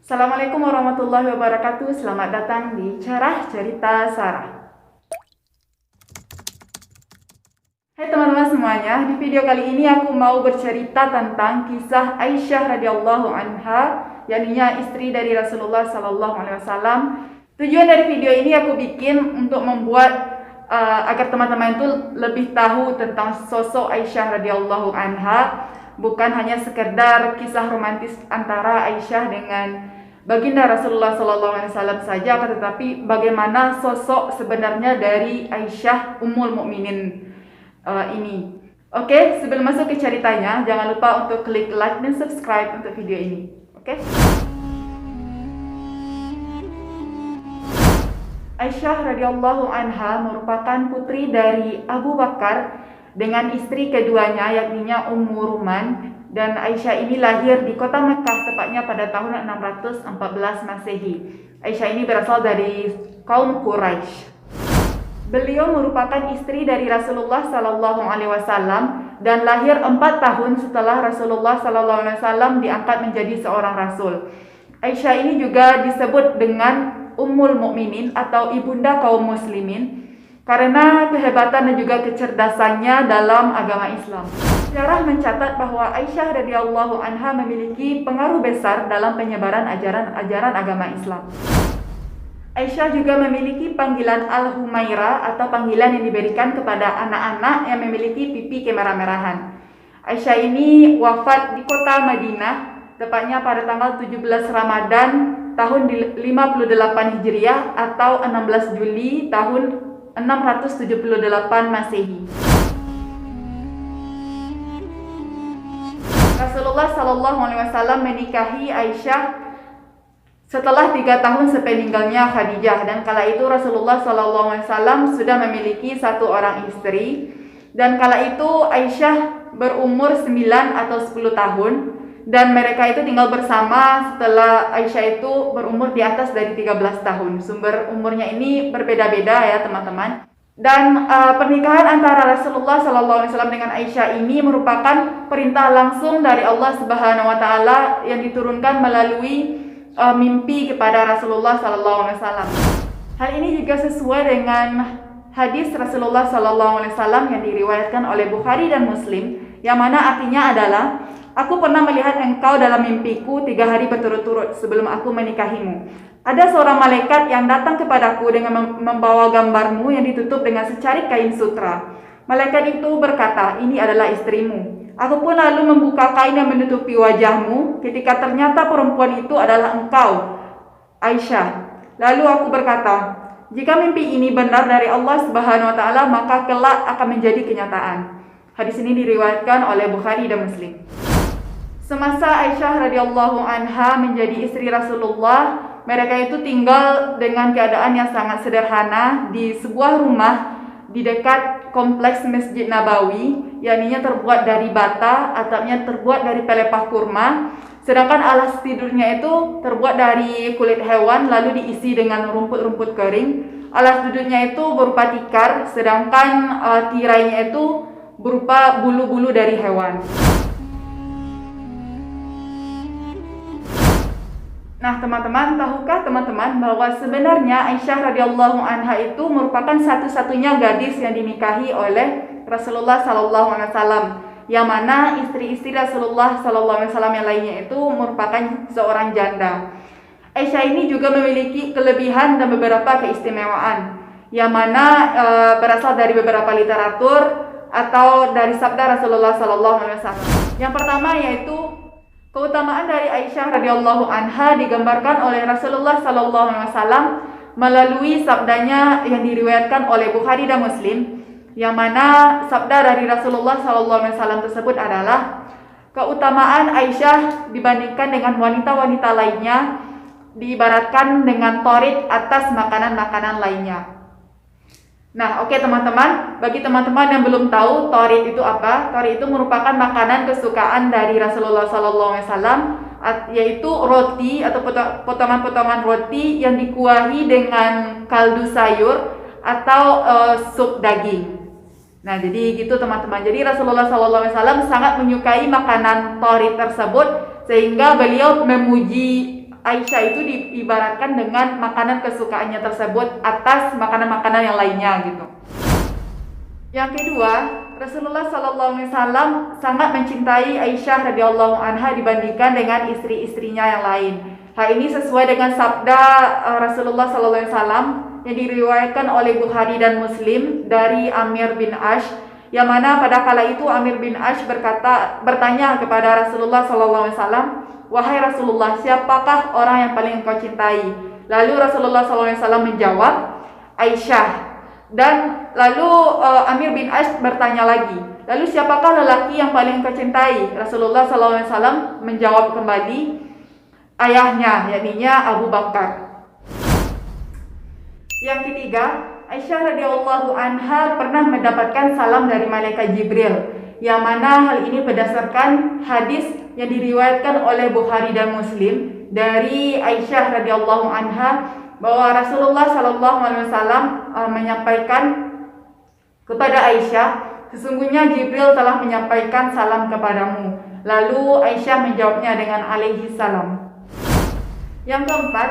Assalamualaikum warahmatullahi wabarakatuh. Selamat datang di Carah Cerita Sarah. Hai teman-teman semuanya, di video kali ini aku mau bercerita tentang kisah Aisyah radhiyallahu anha, yakninya istri dari Rasulullah sallallahu alaihi wasallam. Tujuan dari video ini aku bikin untuk membuat agar teman-teman itu lebih tahu tentang sosok Aisyah radhiyallahu anha, bukan hanya sekedar kisah romantis antara Aisyah dengan baginda Rasulullah SAW saja, tetapi bagaimana sosok sebenarnya dari Aisyah Ummul Mukminin ini. Oke, sebelum masuk ke ceritanya, jangan lupa untuk klik like dan subscribe untuk video ini. Oke? Aisyah radhiyallahu anha merupakan putri dari Abu Bakar dengan istri keduanya yakninya Ummu Ruman, dan Aisyah ini lahir di kota Mekah tepatnya pada tahun 614 Masehi. Aisyah ini berasal dari kaum Quraisy. Beliau merupakan istri dari Rasulullah Sallallahu Alaihi Wasallam dan lahir 4 tahun setelah Rasulullah Sallallahu Alaihi Wasallam diangkat menjadi seorang rasul. Aisyah ini juga disebut dengan Ummul Mukminin atau ibunda kaum muslimin karena kehebatan dan juga kecerdasannya dalam agama Islam. Sejarah mencatat bahwa Aisyah radhiyallahu anha memiliki pengaruh besar dalam penyebaran ajaran agama Islam. Aisyah juga memiliki panggilan Al-Humaira atau panggilan yang diberikan kepada anak-anak yang memiliki pipi kemerah-merahan. Aisyah ini wafat di kota Madinah tepatnya pada tanggal 17 Ramadan tahun 58 Hijriah atau 16 Juli tahun 678 Masehi. Rasulullah Sallallahu Alaihi Wasallam menikahi Aisyah setelah 3 tahun sepeninggalnya Khadijah, dan kala itu Rasulullah Sallallahu Alaihi Wasallam sudah memiliki 1 orang istri, dan kala itu Aisyah berumur 9 atau 10 tahun, dan mereka itu tinggal bersama setelah Aisyah itu berumur di atas dari 13 tahun. Sumber umurnya ini berbeda-beda ya teman-teman. Dan pernikahan antara Rasulullah SAW dengan Aisyah ini merupakan perintah langsung dari Allah Subhanahu Wa Taala yang diturunkan melalui mimpi kepada Rasulullah SAW. Hal ini juga sesuai dengan hadis Rasulullah SAW yang diriwayatkan oleh Bukhari dan Muslim, yang mana artinya adalah, aku pernah melihat engkau dalam mimpiku 3 hari berturut-turut sebelum aku menikahimu. Ada seorang malaikat yang datang kepadaku dengan membawa gambarmu yang ditutup dengan secarik kain sutra. Malaikat itu berkata, ini adalah istrimu. Aku pun lalu membuka kain yang menutupi wajahmu ketika ternyata perempuan itu adalah engkau, Aisyah. Lalu aku berkata, jika mimpi ini benar dari Allah Subhanahu Wa Taala, maka kelak akan menjadi kenyataan. Hadis ini diriwayatkan oleh Bukhari dan Muslim. Semasa Aisyah radhiyallahu anha menjadi istri Rasulullah, mereka itu tinggal dengan keadaan yang sangat sederhana di sebuah rumah di dekat kompleks Masjid Nabawi, yakninya terbuat dari bata, atapnya terbuat dari pelepah kurma, sedangkan alas tidurnya itu terbuat dari kulit hewan lalu diisi dengan rumput-rumput kering. Alas duduknya itu berupa tikar, sedangkan tirainya itu berupa bulu-bulu dari hewan. Nah teman-teman, tahukah teman-teman bahwa sebenarnya Aisyah radhiyallahu anha itu merupakan satu-satunya gadis yang dinikahi oleh Rasulullah sallallahu alaihi wasallam, yang mana istri-istri Rasulullah sallallahu alaihi wasallam yang lainnya itu merupakan seorang janda. Aisyah ini juga memiliki kelebihan dan beberapa keistimewaan, yang mana berasal dari beberapa literatur atau dari sabda Rasulullah sallallahu alaihi wasallam. Yang pertama yaitu keutamaan dari Aisyah radhiyallahu anha digambarkan oleh Rasulullah sallallahu alaihi wasallam melalui sabdanya yang diriwayatkan oleh Bukhari dan Muslim, yang mana sabda dari Rasulullah sallallahu alaihi wasallam tersebut adalah, keutamaan Aisyah dibandingkan dengan wanita-wanita lainnya diibaratkan dengan torit atas makanan-makanan lainnya. Nah, oke teman-teman, bagi teman-teman yang belum tahu torit itu apa, torit itu merupakan makanan kesukaan dari Rasulullah SAW, yaitu roti atau potongan-potongan roti yang dikuahi dengan kaldu sayur atau sup daging. Nah, jadi gitu teman-teman. Jadi Rasulullah SAW sangat menyukai makanan torit tersebut, sehingga beliau memuji Aisyah itu diibaratkan dengan makanan kesukaannya tersebut atas makanan-makanan yang lainnya gitu. Yang kedua, Rasulullah SAW sangat mencintai Aisyah radhiyallahu anha dibandingkan dengan istri-istrinya yang lain. Hal ini sesuai dengan sabda Rasulullah SAW yang diriwayatkan oleh Bukhari dan Muslim dari Amir bin Ash, yang mana pada kala itu Amir bin Ash bertanya kepada Rasulullah SAW, "Wahai Rasulullah, siapakah orang yang paling engkau cintai?" Lalu Rasulullah SAW menjawab, "Aisyah." Dan lalu Amir bin Ash bertanya lagi, "Lalu siapakah lelaki yang paling engkau cintai?" Rasulullah SAW menjawab kembali, "Ayahnya, yakninya Abu Bakar." Yang ketiga, Aisyah radhiyallahu anha pernah mendapatkan salam dari malaikat Jibril, yang mana hal ini berdasarkan hadis yang diriwayatkan oleh Bukhari dan Muslim dari Aisyah radhiyallahu anha bahwa Rasulullah SAW menyampaikan kepada Aisyah, "Sesungguhnya Jibril telah menyampaikan salam kepadamu." Lalu Aisyah menjawabnya dengan alaihi salam. Yang keempat,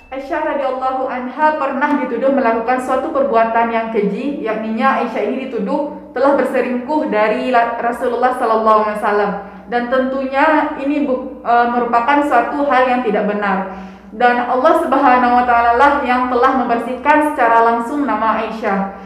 Aisyah radhiyallahu anha pernah dituduh melakukan suatu perbuatan yang keji, yakninya Aisyah ini dituduh telah berselingkuh dari Rasulullah SAW, dan tentunya ini merupakan suatu hal yang tidak benar. Dan Allah Subhanahu wa taala lah yang telah membersihkan secara langsung nama Aisyah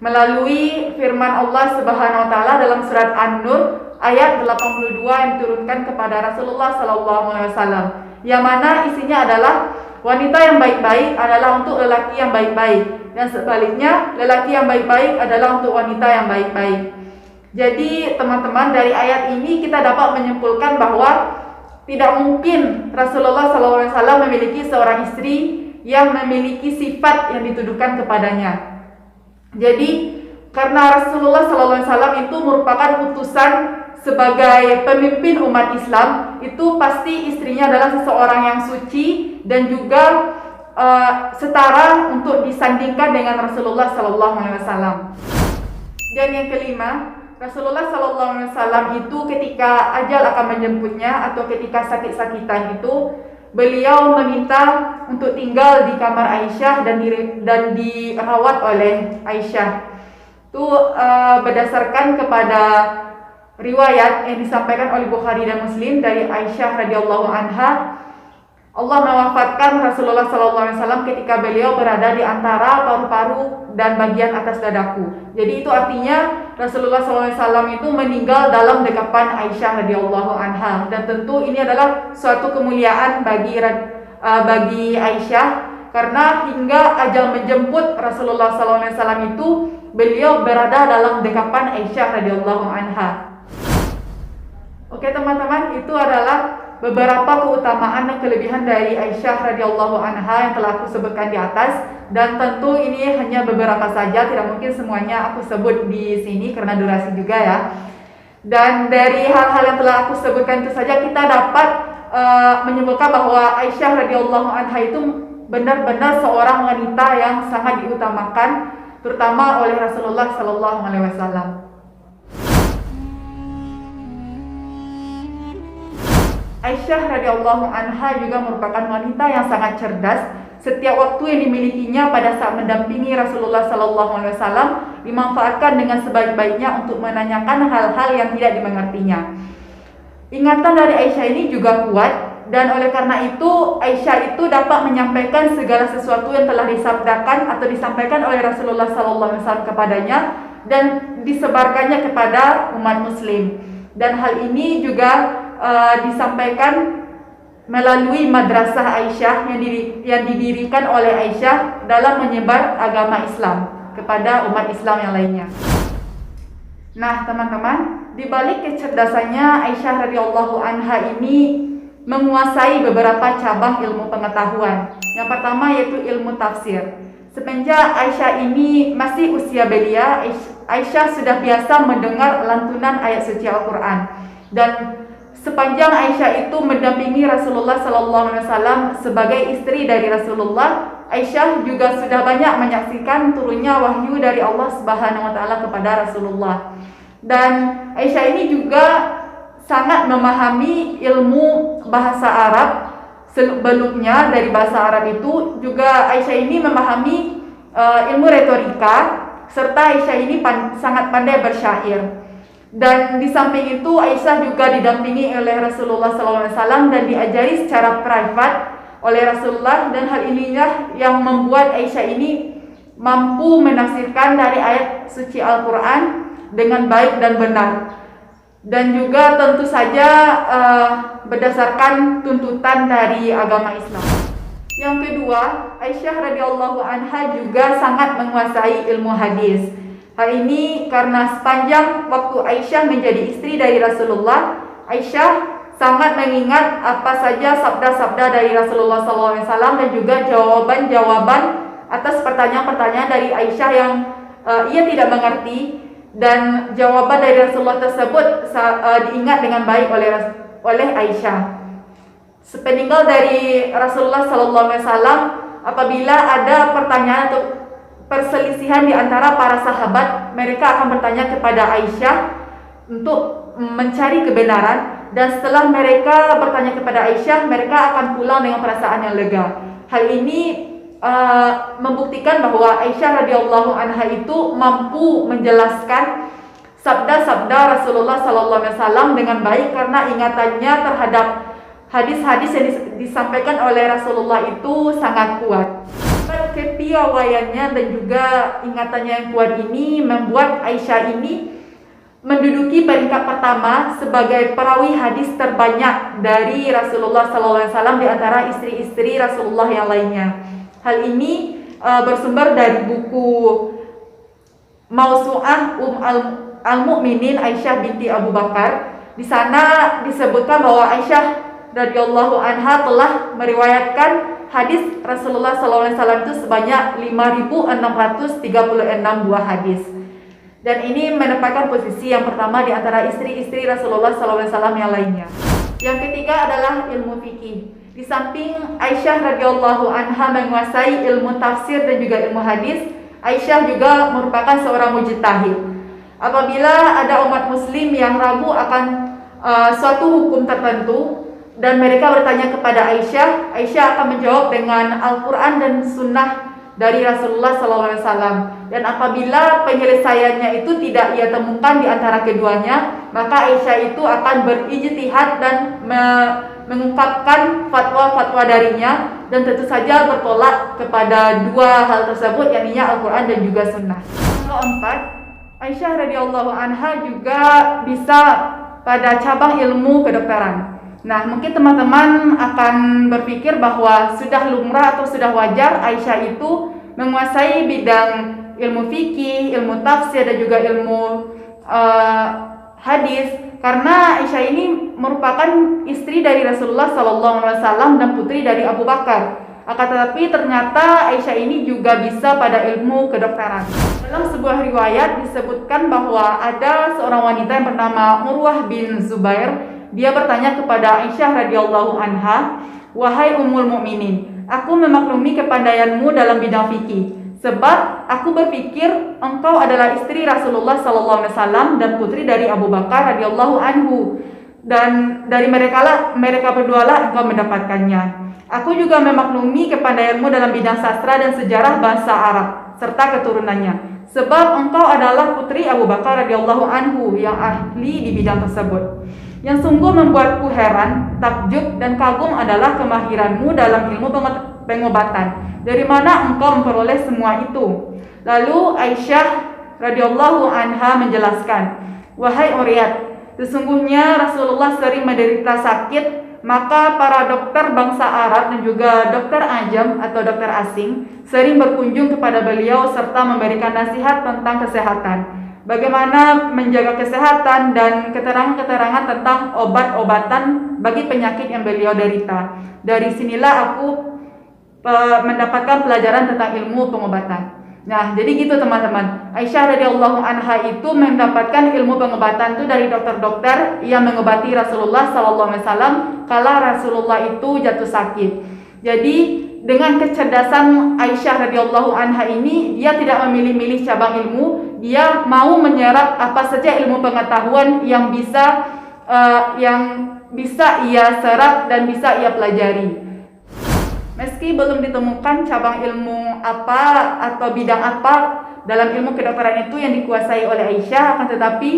melalui firman Allah Subhanahu wa taala dalam surat An-Nur ayat 82 yang diturunkan kepada Rasulullah SAW, yang mana isinya adalah wanita yang baik-baik adalah untuk lelaki yang baik-baik, dan sebaliknya lelaki yang baik-baik adalah untuk wanita yang baik-baik. Jadi teman-teman, dari ayat ini kita dapat menyimpulkan bahwa tidak mungkin Rasulullah SAW memiliki seorang istri yang memiliki sifat yang dituduhkan kepadanya. Jadi karena Rasulullah SAW itu merupakan utusan sebagai pemimpin umat Islam, itu pasti istrinya adalah seseorang yang suci dan juga setara untuk disandingkan dengan Rasulullah SAW. Dan yang kelima, Rasulullah SAW itu ketika ajal akan menjemputnya atau ketika sakit-sakitan itu, beliau meminta untuk tinggal di kamar Aisyah dan dirawat oleh Aisyah. Itu berdasarkan kepada riwayat yang disampaikan oleh Bukhari dan Muslim dari Aisyah radhiyallahu anha, Allah mewafatkan Rasulullah SAW ketika beliau berada di antara paru-paru dan bagian atas dadaku. Jadi itu artinya Rasulullah SAW itu meninggal dalam dekapan Aisyah radhiyallahu anha, dan tentu ini adalah suatu kemuliaan bagi Aisyah, karena hingga ajal menjemput Rasulullah SAW itu beliau berada dalam dekapan Aisyah radhiyallahu anha. Oke teman-teman, itu adalah beberapa keutamaan dan kelebihan dari Aisyah radhiyallahu anha yang telah aku sebutkan di atas, dan tentu ini hanya beberapa saja, tidak mungkin semuanya aku sebut di sini karena durasi juga ya. Dan dari hal-hal yang telah aku sebutkan itu saja kita dapat menyimpulkan bahwa Aisyah radhiyallahu anha itu benar-benar seorang wanita yang sangat diutamakan, terutama oleh Rasulullah SAW. Aisyah radhiyallahu anha juga merupakan wanita yang sangat cerdas. Setiap waktu yang dimilikinya pada saat mendampingi Rasulullah SAW dimanfaatkan dengan sebaik-baiknya untuk menanyakan hal-hal yang tidak dimengertinya. Ingatan dari Aisyah ini juga kuat, dan oleh karena itu Aisyah itu dapat menyampaikan segala sesuatu yang telah disabdakan atau disampaikan oleh Rasulullah SAW kepadanya dan disebarkannya kepada umat muslim. Dan hal ini juga disampaikan melalui madrasah Aisyah yang didirikan oleh Aisyah dalam menyebar agama Islam kepada umat Islam yang lainnya. Nah teman-teman, di balik kecerdasannya Aisyah radhiyallahu anha ini menguasai beberapa cabang ilmu pengetahuan. Yang pertama yaitu ilmu tafsir. Semenjak Aisyah ini masih usia belia, Aisyah sudah biasa mendengar lantunan ayat suci Al-Quran. Dan sepanjang Aisyah itu mendampingi Rasulullah SAW sebagai istri dari Rasulullah, Aisyah juga sudah banyak menyaksikan turunnya wahyu dari Allah Subhanahu wa taala kepada Rasulullah. Dan Aisyah ini juga sangat memahami ilmu bahasa Arab Sebelumnya dari bahasa Arab itu juga Aisyah ini memahami ilmu retorika, serta Aisyah ini sangat pandai bersyair. Dan di samping itu Aisyah juga didampingi oleh Rasulullah SAW dan diajari secara privat oleh Rasulullah, dan hal inilah yang membuat Aisyah ini mampu menafsirkan dari ayat suci Al-Quran dengan baik dan benar, dan juga tentu saja berdasarkan tuntutan dari agama Islam. Yang kedua, Aisyah radhiyallahu anha juga sangat menguasai ilmu hadis. Hal ini karena sepanjang waktu Aisyah menjadi istri dari Rasulullah, Aisyah sangat mengingat apa saja sabda-sabda dari Rasulullah SAW dan juga jawaban-jawaban atas pertanyaan-pertanyaan dari Aisyah yang ia tidak mengerti, dan jawaban dari Rasulullah tersebut diingat dengan baik oleh Aisyah. Sepeninggal dari Rasulullah SAW, apabila ada pertanyaan atau perselisihan di antara para sahabat, mereka akan bertanya kepada Aisyah untuk mencari kebenaran, dan setelah mereka bertanya kepada Aisyah, mereka akan pulang dengan perasaan yang lega. Hal ini membuktikan bahwa Aisyah radhiyallahu anha itu mampu menjelaskan sabda-sabda Rasulullah SAW dengan baik karena ingatannya terhadap hadis-hadis yang disampaikan oleh Rasulullah itu sangat kuat. Kepiawaiannya dan juga ingatannya yang kuat ini membuat Aisyah ini menduduki peringkat pertama sebagai perawi hadis terbanyak dari Rasulullah SAW di antara istri-istri Rasulullah yang lainnya. Hal ini bersumber dari buku Mausu'ah Al-Mu'minin Aisyah binti Abu Bakar. Di sana disebutkan bahwa Aisyah radhiyallahu anha telah meriwayatkan hadis Rasulullah SAW itu sebanyak 5.636 buah hadis. Dan ini menempatkan posisi yang pertama di antara istri-istri Rasulullah SAW yang lainnya. Yang ketiga adalah ilmu fikih. Di samping Aisyah radhiyallahu anha menguasai ilmu tafsir dan juga ilmu hadis, Aisyah juga merupakan seorang mujtahid. Apabila ada umat muslim yang ragu akan suatu hukum tertentu dan mereka bertanya kepada Aisyah, Aisyah akan menjawab dengan Al-Quran dan Sunnah dari Rasulullah SAW. Dan apabila penyelesaiannya itu tidak ia temukan di antara keduanya, maka Aisyah itu akan berijtihad dan mengungkapkan fatwa-fatwa darinya, dan tentu saja bertolak kepada dua hal tersebut, yakni Al-Quran dan juga Sunnah. Keempat, Aisyah radhiyallahu anha juga bisa pada cabang ilmu kedokteran. Nah, mungkin teman-teman akan berpikir bahwa sudah lumrah atau sudah wajar Aisyah itu menguasai bidang ilmu fikih, ilmu tafsir dan juga ilmu hadis, karena Aisyah ini merupakan istri dari Rasulullah SAW dan putri dari Abu Bakar. Akan tetapi ternyata Aisyah ini juga bisa pada ilmu kedokteran. Dalam sebuah riwayat disebutkan bahwa ada seorang wanita yang bernama Urwah bin Zubair. Dia bertanya kepada Aisyah radhiyallahu anha, "Wahai Ummul Mukminin, aku memaklumi kepandaianmu dalam bidang fikih, sebab aku berpikir engkau adalah istri Rasulullah SAW dan putri dari Abu Bakar radhiyallahu anhu, dan dari mereka berdualah engkau mendapatkannya. Aku juga memaklumi kepandaianmu dalam bidang sastra dan sejarah bahasa Arab serta keturunannya, sebab engkau adalah putri Abu Bakar radhiyallahu anhu yang ahli di bidang tersebut. Yang sungguh membuatku heran, takjub dan kagum adalah kemahiranmu dalam ilmu pengobatan. Dari mana engkau memperoleh semua itu?" Lalu Aisyah radhiyallahu anha menjelaskan, "Wahai Uriyat, sesungguhnya Rasulullah sering menderita sakit, maka para dokter bangsa Arab dan juga dokter ajam atau dokter asing sering berkunjung kepada beliau serta memberikan nasihat tentang kesehatan, bagaimana menjaga kesehatan dan keterangan-keterangan tentang obat-obatan bagi penyakit yang beliau derita. Dari sinilah aku mendapatkan pelajaran tentang ilmu pengobatan." Nah, jadi gitu teman-teman. Aisyah radhiyallahu anha itu mendapatkan ilmu pengobatan itu dari dokter-dokter yang mengobati Rasulullah SAW kala Rasulullah itu jatuh sakit. Jadi dengan kecerdasan Aisyah radhiyallahu anha ini, dia tidak memilih-milih cabang ilmu, dia mau menyerap apa saja ilmu pengetahuan yang bisa ia serap dan bisa ia pelajari. Meski belum ditemukan cabang ilmu apa atau bidang apa dalam ilmu kedokteran itu yang dikuasai oleh Aisyah, akan tetapi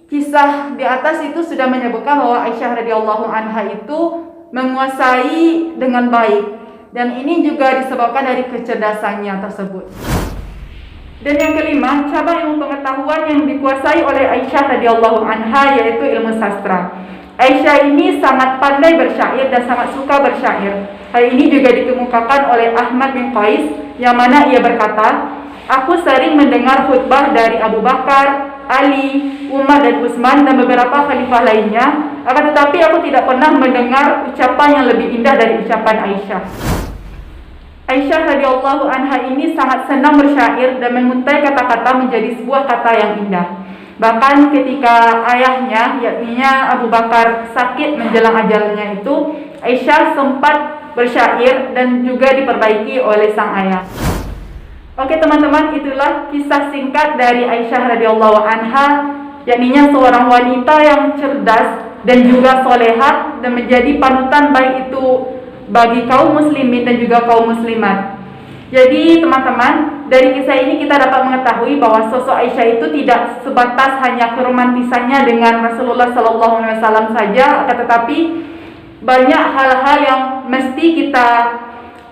kisah di atas itu sudah menyebutkan bahwa Aisyah radhiyallahu anha itu menguasai dengan baik, dan ini juga disebabkan dari kecerdasannya tersebut. Dan yang kelima, cabang ilmu pengetahuan yang dikuasai oleh Aisyah radhiyallahu anha yaitu ilmu sastra. Aisyah ini sangat pandai bersyair dan sangat suka bersyair. Hal ini juga dikemukakan oleh Ahmad bin Qais, yang mana ia berkata, "Aku sering mendengar khutbah dari Abu Bakar, Ali, Umar dan Utsman dan beberapa khalifah lainnya, akan tetapi aku tidak pernah mendengar ucapan yang lebih indah dari ucapan Aisyah." Aisyah radhiyallahu anha ini sangat senang bersyair dan menguntai kata-kata menjadi sebuah kata yang indah. Bahkan ketika ayahnya, yakni Abu Bakar, sakit menjelang ajalnya itu, Aisyah sempat bersyair dan juga diperbaiki oleh sang ayah. Oke teman-teman, itulah kisah singkat dari Aisyah radhiyallahu anha, yakni seorang wanita yang cerdas dan juga solehah dan menjadi panutan baik itu bagi kaum muslimin dan juga kaum muslimat. Jadi teman-teman, dari kisah ini kita dapat mengetahui bahwa sosok Aisyah itu tidak sebatas hanya keromantisannya dengan Rasulullah SAW saja, akan tetapi banyak hal-hal yang mesti kita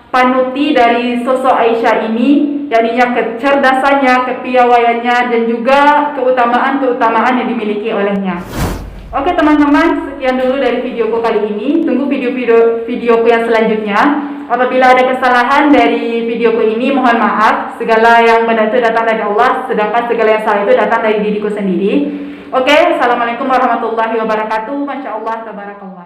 panuti dari sosok Aisyah ini, yakni kecerdasannya, kepiawaiannya, dan juga keutamaan-keutamaan yang dimiliki olehnya. Oke teman-teman, sekian dulu dari videoku kali ini. Tunggu videoku yang selanjutnya. Apabila ada kesalahan dari videoku ini, mohon maaf. Segala yang benar itu datang dari Allah, sedangkan segala yang salah itu datang dari diriku sendiri. Oke, assalamualaikum warahmatullahi wabarakatuh. Masya Allah, tabarakallah.